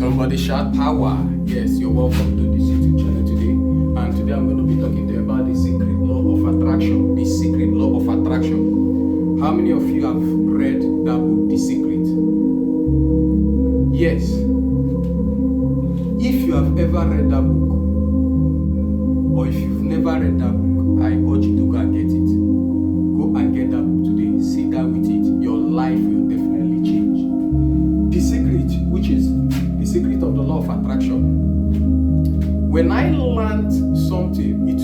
Somebody shout power. Yes, you're welcome to this YouTube channel today. And today I'm going to be talking to you about the secret law of attraction. The secret law of attraction. How many of you have read that book, The Secret? Yes. If you have ever read that book, or if you've never read that book, I urge you to go and get it. Go and get that book today. Sit down with it. Your life will definitely change. The Secret, which is the secret of the law of attraction. When I learned something, it's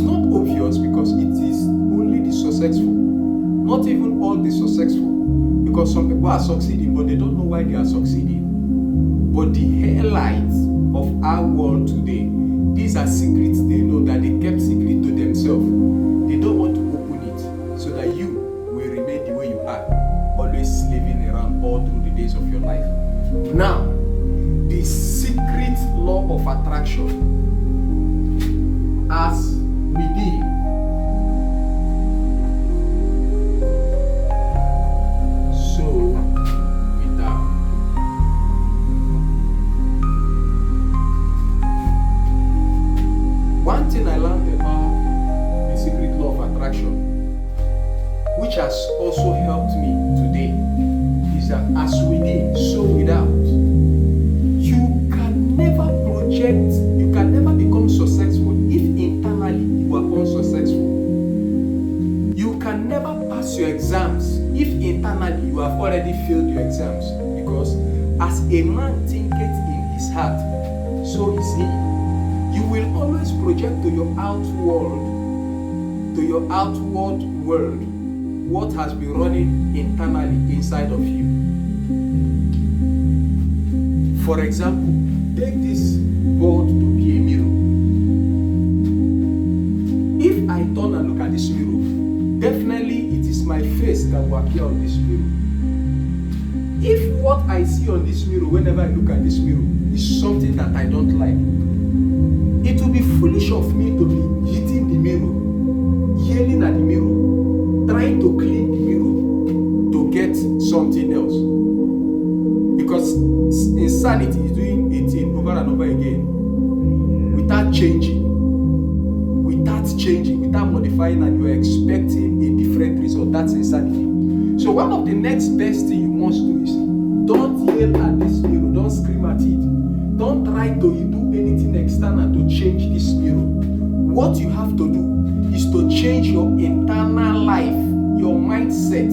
not obvious because it is only the successful. Not even all the successful. Because some people are succeeding, but they don't know why they are succeeding. But the highlights of our world today, these are secrets they know that they kept secret to themselves. They don't want to open it so that you will remain the way you are, always slaving around all through the days of your life. Now, the secret law of attraction, as within, so without. One thing I learned about the secret law of attraction, which has also helped me today, is that as within, so without. You can never project, you can never become successful if internally you are unsuccessful. You can never pass your exams if internally you have already failed your exams. Because as a man thinketh in his heart, so is he. You will always project to your outward world, what has been running internally inside of you. For example, take this board to be a mirror. If I turn and look at this mirror, definitely it is my face that will appear on this mirror. If what I see on this mirror, whenever I look at this mirror, is something that I don't like, it will be foolish of me to be hitting the mirror, yelling at the mirror, trying to clean the mirror to get something else. Because insanity is doing it over and over again without changing, without modifying, and you're expecting a different result. That's insanity. So one of the next best thing you must do is don't yell at this mirror, don't scream at it, don't try to do anything external to change this mirror. What you have to do is to change your internal life, your mindset.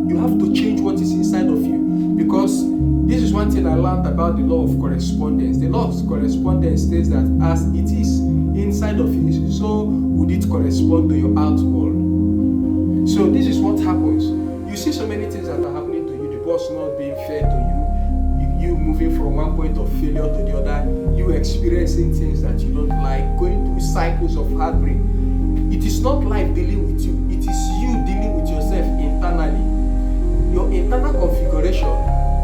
You have to change what is inside of you. Because this is one thing I learned about the law of correspondence. The law of correspondence says that as it is inside of you, so would it correspond to your outward. So this is what happens. You see so many things that are happening to you. The boss not being fair to you. You moving from one point of failure to the other. You experiencing things that you don't like. Going through cycles of heartbreak. It is not life dealing with you. It is you dealing with yourself internally. Your internal configuration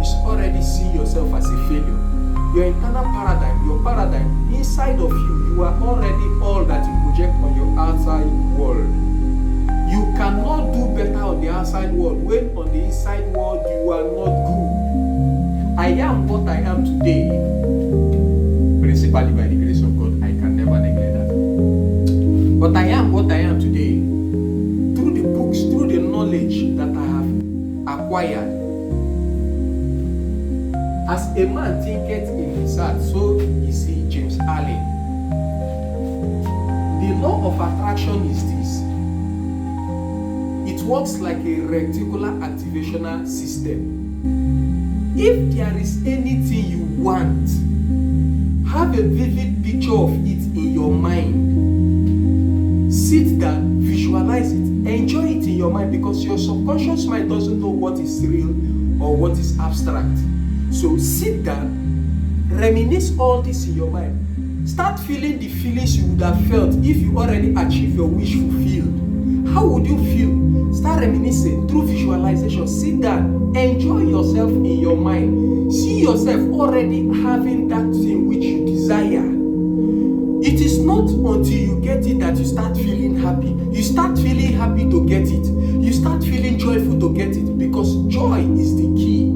is already seeing yourself as a failure. Your internal paradigm, your paradigm inside of you, you are already all that you project on your outside world. You cannot do better on the outside world when on the inside world you are not good. I am what I am today, principally by the grace of God. I can never neglect that. But I am what I am today through the books, through the knowledge that I have acquired. As a man thinketh in his heart, so is he. James Allen. The law of attraction is this. It works like a reticular activational system. If there is anything you want, have a vivid picture of it in your mind. Sit down, visualize it, enjoy it in your mind, because your subconscious mind doesn't know what is real or what is abstract. So sit down, reminisce all this in your mind. Start feeling the feelings you would have felt if you already achieved your wish fulfilled. How would you feel? Start reminiscing through visualization. Sit down, enjoy yourself in your mind. See yourself already having that thing which you desire. It is not until you get it that you start feeling happy. You start feeling happy to get it. You start feeling joyful to get it, because joy is the key.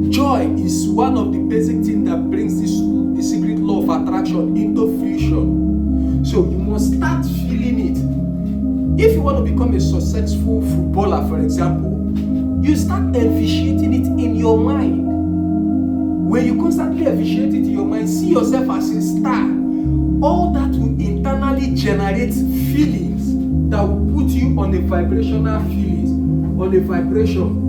Joy is is one of the basic things that brings the secret law of attraction into fruition. So you must start feeling it. If you want to become a successful footballer, for example, you start envisioning it in your mind. When you constantly envision it in your mind, see yourself as a star. All that will internally generate feelings that will put you on a vibrational feelings, on a vibration.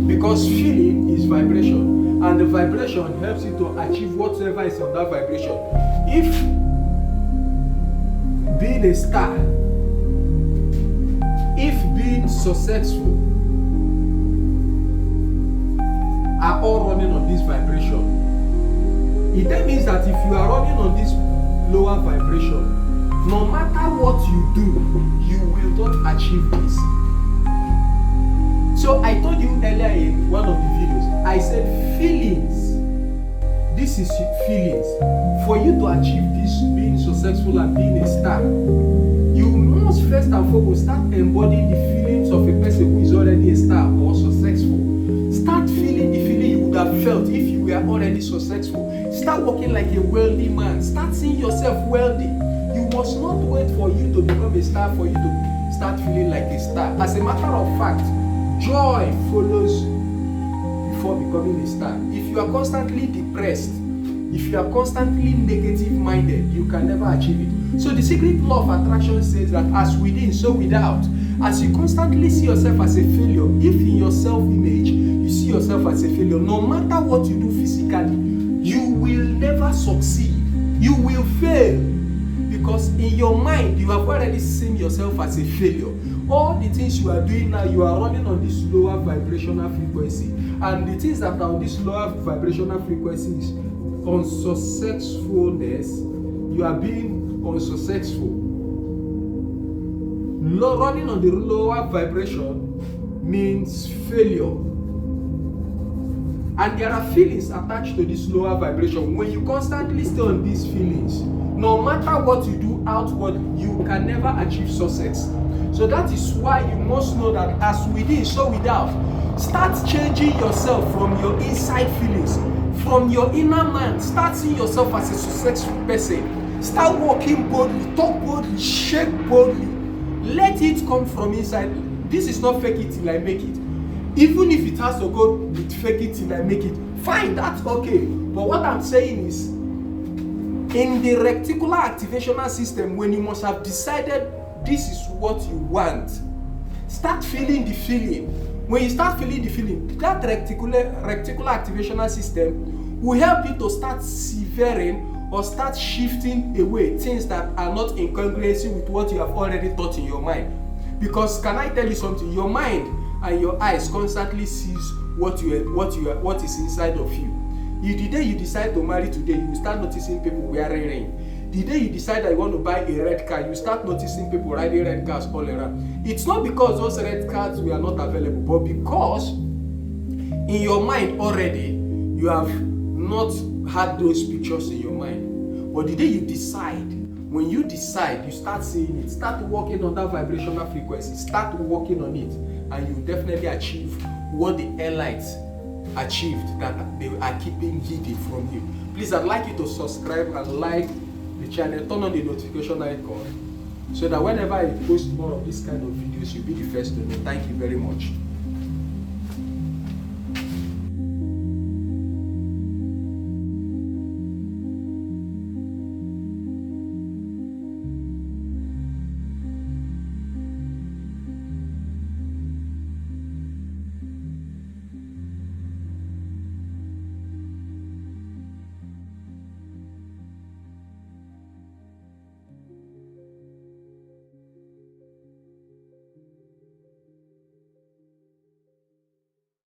Because feeling is vibration, and the vibration helps you to achieve whatever is on that vibration. If being a star, if being successful are all running on this vibration, it then means that if you are running on this lower vibration, no matter what you do, you will not achieve this. So I told you earlier in one of the videos, I said feelings. This is feelings. For you to achieve this, being successful and being a star, you must first and foremost start embodying the feelings of a person who is already a star or successful. Start feeling the feeling you would have felt if you were already successful. Start walking like a wealthy man. Start seeing yourself wealthy. You must not wait for you to become a star for you to start feeling like a star. As a matter of fact, joy follows before becoming a star. If you are constantly depressed, if you are constantly negative minded, you can never achieve it. So the secret law of attraction says that as within, so without. As you constantly see yourself as a failure, if in your self-image you see yourself as a failure, no matter what you do physically, you will never succeed. You will fail. Because in your mind, you have already seen yourself as a failure. All the things you are doing now, you are running on this lower vibrational frequency. And the things that are on this lower vibrational frequencies, unsuccessfulness, you are being unsuccessful. Running on the lower vibration means failure. And there are feelings attached to this lower vibration. When you constantly stay on these feelings, no matter what you do outward, you can never achieve success. So that is why you must know that as within, so without. Start changing yourself from your inside feelings, from your inner man. Start seeing yourself as a successful person. Start walking boldly, talk boldly, shake boldly. Let it come from inside. This is not fake it till I make it. Even if it has to go with fake it till I make it, fine, that's okay. But what I'm saying is, in the reticular activational system, when you must have decided this is what you want, start feeling the feeling. When you start feeling the feeling, that reticular activational system will help you to start severing or start shifting away things that are not in congruency with what you have already thought in your mind. Because can I tell you something? Your mind and your eyes constantly sees what is inside of you. The day you decide to marry today, you start noticing people wearing ring. The day you decide that you want to buy a red car, you start noticing people riding red cars all around. It's not because those red cars were not available, but because in your mind already, you have not had those pictures in your mind. But the day you decide, when you decide, you start seeing it, start working on that vibrational frequency, start working on it, and you definitely achieve what the elites achieved that they are keeping hidden from you. Please, I'd like you to subscribe and like the channel, turn on the notification icon so that whenever I post more of this kind of videos, you'll be the first to know. Thank you very much.